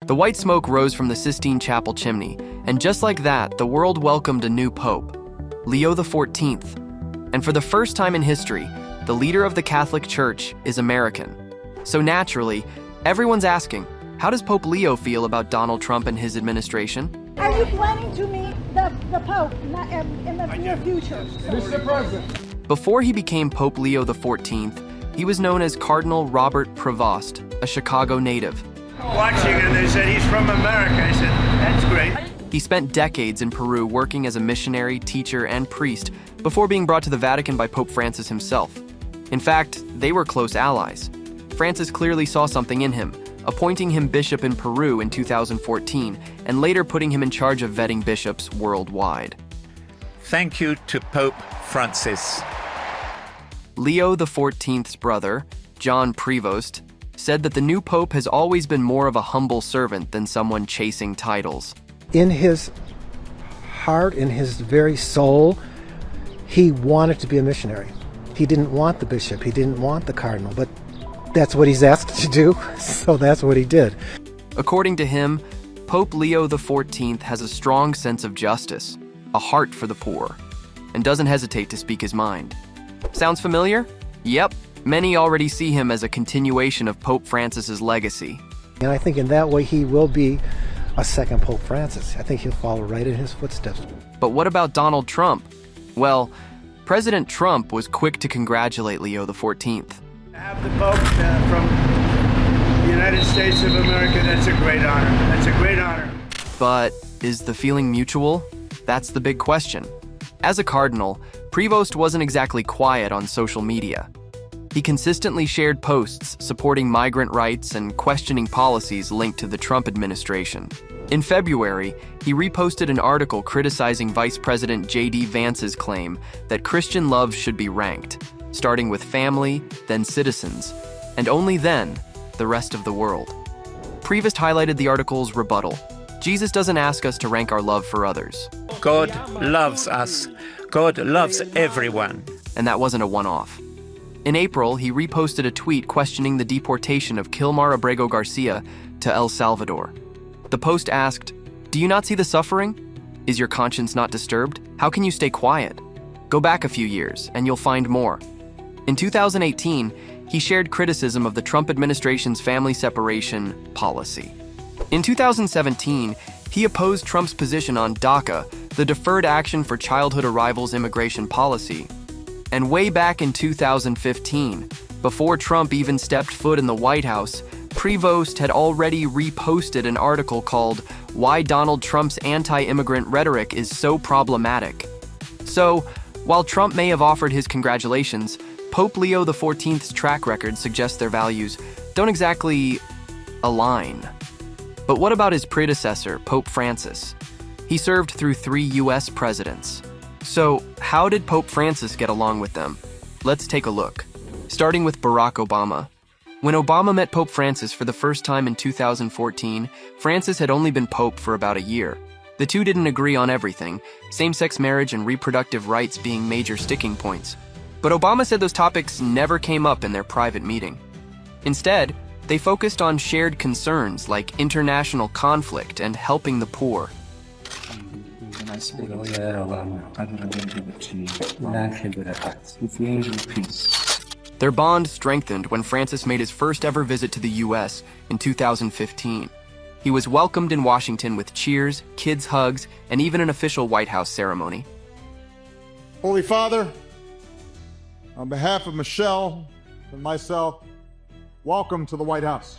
The white smoke rose from the Sistine Chapel chimney, and just like that, the world welcomed a new pope, Leo XIV. And for the first time in history, the leader of the Catholic Church is American. So naturally, everyone's asking, how does Pope Leo feel about Donald Trump and his administration? Are you planning to meet the Pope in the near future? Mr. President. Before he became Pope Leo XIV, he was known as Cardinal Robert Prevost, a Chicago native. Watching and they said, he's from America. I said, that's great. He spent decades in Peru working as a missionary, teacher, and priest before being brought to the Vatican by Pope Francis himself. In fact, they were close allies. Francis clearly saw something in him, appointing him bishop in Peru in 2014, and later putting him in charge of vetting bishops worldwide. Thank you to Pope Francis. Leo XIV's brother, John Prevost, said that the new pope has always been more of a humble servant than someone chasing titles. In his heart, in his very soul, he wanted to be a missionary. He didn't want the bishop, he didn't want the cardinal, but that's what he's asked to do, so that's what he did. According to him, Pope Leo XIV has a strong sense of justice, a heart for the poor, and doesn't hesitate to speak his mind. Sounds familiar? Yep. Many already see him as a continuation of Pope Francis's legacy. And I think in that way he will be a second Pope Francis. I think he'll follow right in his footsteps. But what about Donald Trump? Well, President Trump was quick to congratulate Leo XIV. To have the Pope from the United States of America, that's a great honor. That's a great honor. But is the feeling mutual? That's the big question. As a cardinal, Prevost wasn't exactly quiet on social media. He consistently shared posts supporting migrant rights and questioning policies linked to the Trump administration. In February, he reposted an article criticizing Vice President J.D. Vance's claim that Christian love should be ranked, starting with family, then citizens, and only then, the rest of the world. Prevost highlighted the article's rebuttal. Jesus doesn't ask us to rank our love for others. God loves us. God loves everyone. And that wasn't a one-off. In April, he reposted a tweet questioning the deportation of Kilmar Abrego Garcia to El Salvador. The post asked, "Do you not see the suffering? Is your conscience not disturbed? How can you stay quiet? Go back a few years, and you'll find more." In 2018, he shared criticism of the Trump administration's family separation policy. In 2017, he opposed Trump's position on DACA, the Deferred Action for Childhood Arrivals immigration policy. And way back in 2015, before Trump even stepped foot in the White House, Prevost had already reposted an article called "Why Donald Trump's Anti-Immigrant Rhetoric is So Problematic." So, while Trump may have offered his congratulations, Pope Leo XIV's track record suggests their values don't exactly align. But what about his predecessor, Pope Francis? He served through 3 U.S. presidents. So, how did Pope Francis get along with them? Let's take a look. Starting with Barack Obama. When Obama met Pope Francis for the first time in 2014, Francis had only been Pope for about a year. The two didn't agree on everything, same-sex marriage and reproductive rights being major sticking points. But Obama said those topics never came up in their private meeting. Instead, they focused on shared concerns like international conflict and helping the poor. Their bond strengthened when Francis made his first ever visit to the U.S. in 2015. He was welcomed in Washington with cheers, kids' hugs, and even an official White House ceremony. Holy Father, on behalf of Michelle and myself, welcome to the White House.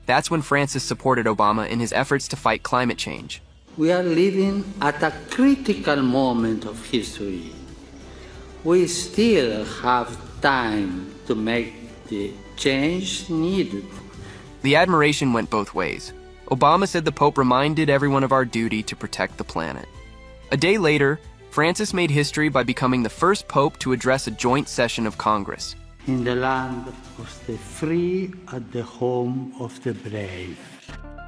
That's when Francis supported Obama in his efforts to fight climate change. We are living at a critical moment of history. We still have time to make the change needed. The admiration went both ways. Obama said the Pope reminded everyone of our duty to protect the planet. A day later, Francis made history by becoming the first Pope to address a joint session of Congress. In the land of the free, at the home of the brave.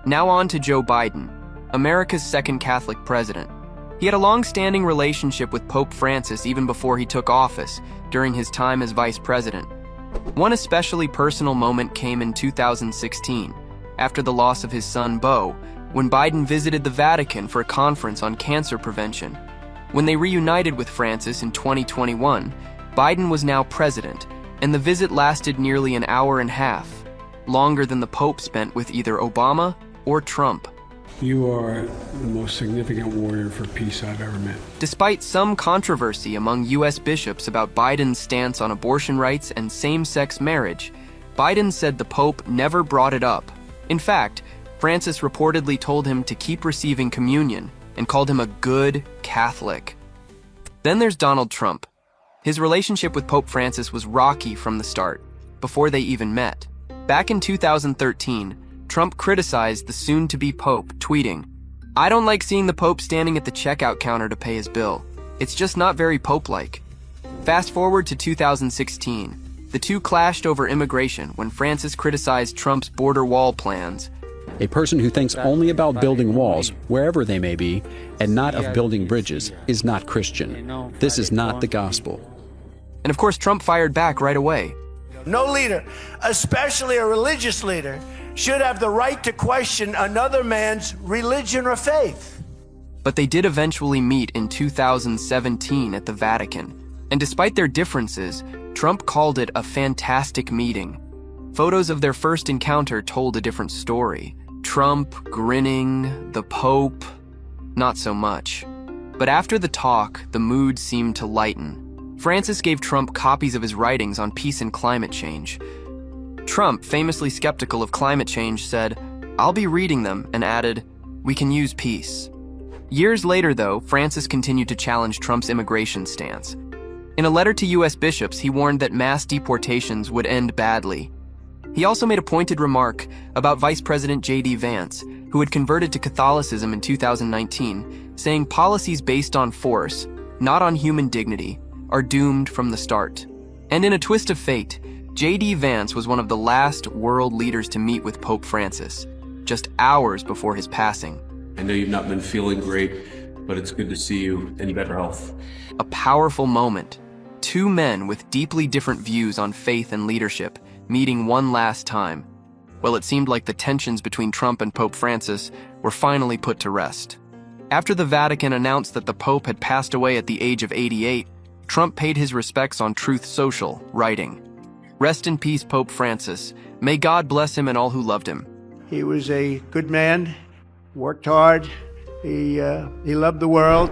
Now on to Joe Biden, America's second Catholic president. He had a long-standing relationship with Pope Francis even before he took office, during his time as vice president. One especially personal moment came in 2016. after the loss of his son, Beau, when Biden visited the Vatican for a conference on cancer prevention. When they reunited with Francis in 2021, Biden was now president, and the visit lasted nearly an hour and a half, longer than the Pope spent with either Obama or Trump. You are the most significant warrior for peace I've ever met. Despite some controversy among U.S. bishops about Biden's stance on abortion rights and same-sex marriage, Biden said the Pope never brought it up. In fact, Francis reportedly told him to keep receiving communion and called him a good Catholic. Then there's Donald Trump. His relationship with Pope Francis was rocky from the start, before they even met. Back in 2013, Trump criticized the soon-to-be Pope, tweeting, "I don't like seeing the Pope standing at the checkout counter to pay his bill. It's just not very Pope-like." Fast forward to 2016. The two clashed over immigration when Francis criticized Trump's border wall plans. A person who thinks only about building walls, wherever they may be, and not of building bridges, is not Christian. This is not the gospel. And of course, Trump fired back right away. No leader, especially a religious leader, should have the right to question another man's religion or faith. But they did eventually meet in 2017 at the Vatican. And despite their differences, Trump called it a fantastic meeting. Photos of their first encounter told a different story. Trump grinning, the Pope, not so much. But after the talk, the mood seemed to lighten. Francis gave Trump copies of his writings on peace and climate change. Trump, famously skeptical of climate change, said, "I'll be reading them," and added, "We can use peace." Years later, though, Francis continued to challenge Trump's immigration stance. In a letter to U.S. bishops, he warned that mass deportations would end badly. He also made a pointed remark about Vice President J.D. Vance, who had converted to Catholicism in 2019, saying policies based on force, not on human dignity, are doomed from the start. And in a twist of fate, J.D. Vance was one of the last world leaders to meet with Pope Francis, just hours before his passing. I know you've not been feeling great, but it's good to see you in better health. A powerful moment. Two men with deeply different views on faith and leadership meeting one last time. Well, it seemed like the tensions between Trump and Pope Francis were finally put to rest. After the Vatican announced that the Pope had passed away at the age of 88, Trump paid his respects on Truth Social, writing, "Rest in peace, Pope Francis. May God bless him and all who loved him." He was a good man, worked hard, he loved the world.